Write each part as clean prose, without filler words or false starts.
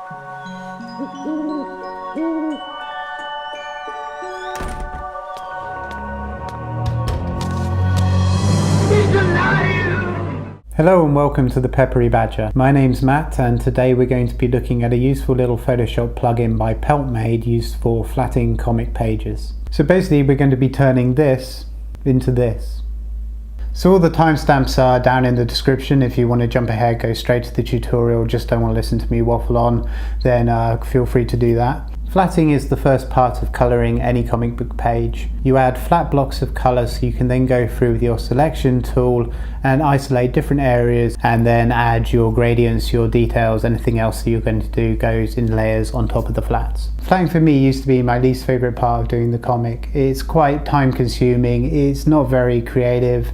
Hello and welcome to the Peppery Badger. My name's Matt and today we're going to be looking at a useful little Photoshop plugin by Peltmade used for flattening comic pages. So basically we're going to be turning this into this. So all the timestamps are down in the description. If you want to jump ahead, go straight to the tutorial, just don't want to listen to me waffle on, then feel free to do that. Flatting is the first part of colouring any comic book page. You add flat blocks of colour so you can then go through with your selection tool and isolate different areas and then add your gradients, your details, anything else that you're going to do goes in layers on top of the flats. Flatting for me used to be my least favourite part of doing the comic. It's quite time consuming, it's not very creative,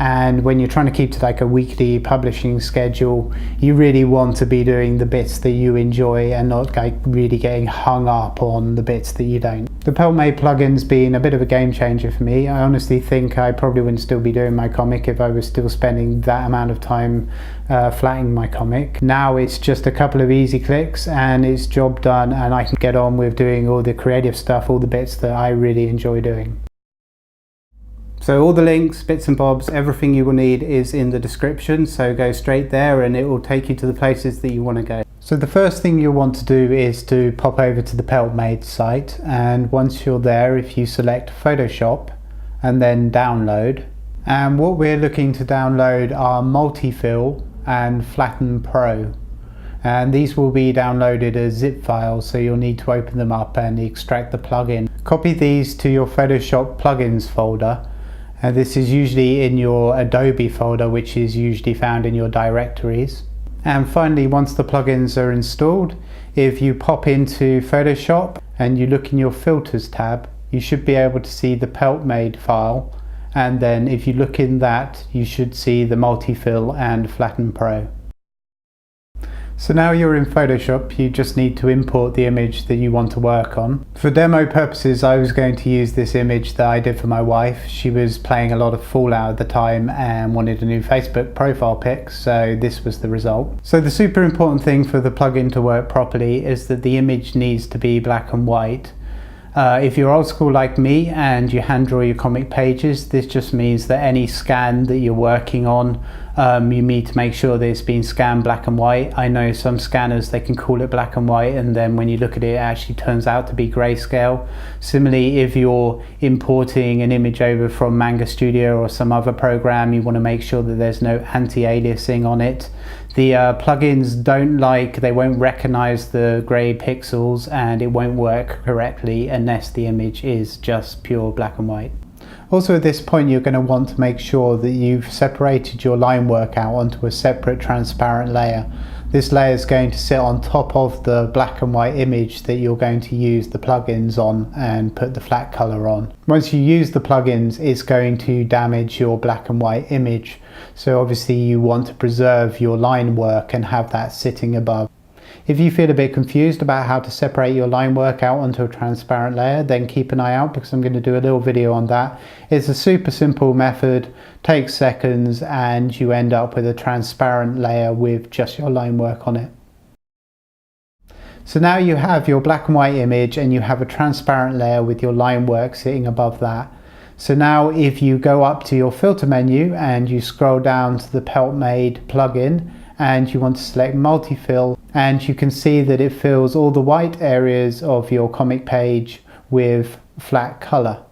and when you're trying to keep to like a weekly publishing schedule, you really want to be doing the bits that you enjoy and not like really getting hung up on the bits that you don't. The Peltmade plugin's been a bit of a game changer for me. I honestly think I probably wouldn't still be doing my comic if I was still spending that amount of time flattening my comic. Now it's just a couple of easy clicks and it's job done, and I can get on with doing all the creative stuff, all the bits that I really enjoy doing. So all the links, bits and bobs, everything you will need is in the description, so go straight there and it will take you to the places that you want to go. So the first thing you'll want to do is to pop over to the Peltmade site, and once you're there, if you select Photoshop and then download, and what we're looking to download are Multi-Fill and Flatten Pro, and these will be downloaded as zip files, so you'll need to open them up and extract the plugin. Copy these to your Photoshop plugins folder. This is usually in your Adobe folder, which is usually found in your directories. And finally, once the plugins are installed, if you pop into Photoshop and you look in your Filters tab, you should be able to see the Peltmade file, and then if you look in that, you should see the Multi-Fill and Flatten Pro. So now you're in Photoshop, you just need to import the image that you want to work on. For demo purposes, I was going to use this image that I did for my wife. She was playing a lot of Fallout at the time and wanted a new Facebook profile pic, so this was the result. So the super important thing for the plugin to work properly is that the image needs to be black and white. If you're old school like me and you hand draw your comic pages, this just means that any scan that you're working on, you need to make sure that it's been scanned black and white. I know some scanners, they can call it black and white, and then when you look at it, it actually turns out to be grayscale. Similarly, if you're importing an image over from Manga Studio or some other program, you want to make sure that there's no anti-aliasing on it. The plugins they won't recognize the grey pixels, and it won't work correctly unless the image is just pure black and white. Also at this point, you're going to want to make sure that you've separated your line work out onto a separate transparent layer. This layer is going to sit on top of the black and white image that you're going to use the plugins on and put the flat color on. Once you use the plugins, it's going to damage your black and white image. So obviously you want to preserve your line work and have that sitting above. If you feel a bit confused about how to separate your line work out onto a transparent layer, then keep an eye out because I'm going to do a little video on that. It's a super simple method, takes seconds, and you end up with a transparent layer with just your line work on it. So now you have your black and white image and you have a transparent layer with your line work sitting above that. So now if you go up to your filter menu and you scroll down to the Peltmade plugin and you want to select Multi-Fill, and you can see that it fills all the white areas of your comic page with flat color.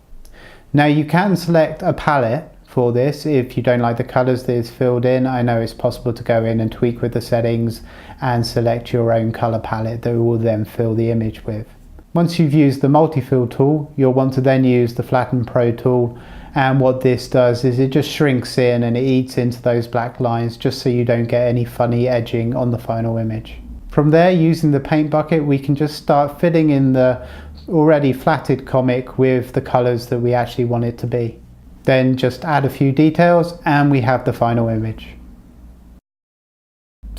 Now you can select a palette for this if you don't like the colors that is filled in. I know it's possible to go in and tweak with the settings and select your own color palette that will then fill the image with. Once you've used the Multi-Fill tool, you'll want to then use the Flatten Pro tool, and what this does is it just shrinks in and it eats into those black lines just so you don't get any funny edging on the final image. From there, using the paint bucket, we can just start filling in the already flatted comic with the colors that we actually want it to be. Then just add a few details and we have the final image.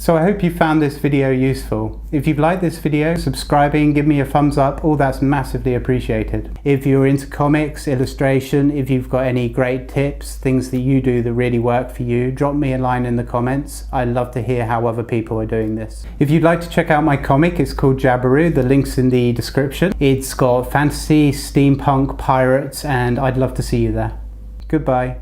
So I hope you found this video useful. If you've liked this video, subscribing, give me a thumbs up, all that's massively appreciated. If you're into comics, illustration, if you've got any great tips, things that you do that really work for you, drop me a line in the comments. I'd love to hear how other people are doing this. If you'd like to check out my comic, it's called Jabiru, the link's in the description. It's got fantasy, steampunk, pirates, and I'd love to see you there. Goodbye.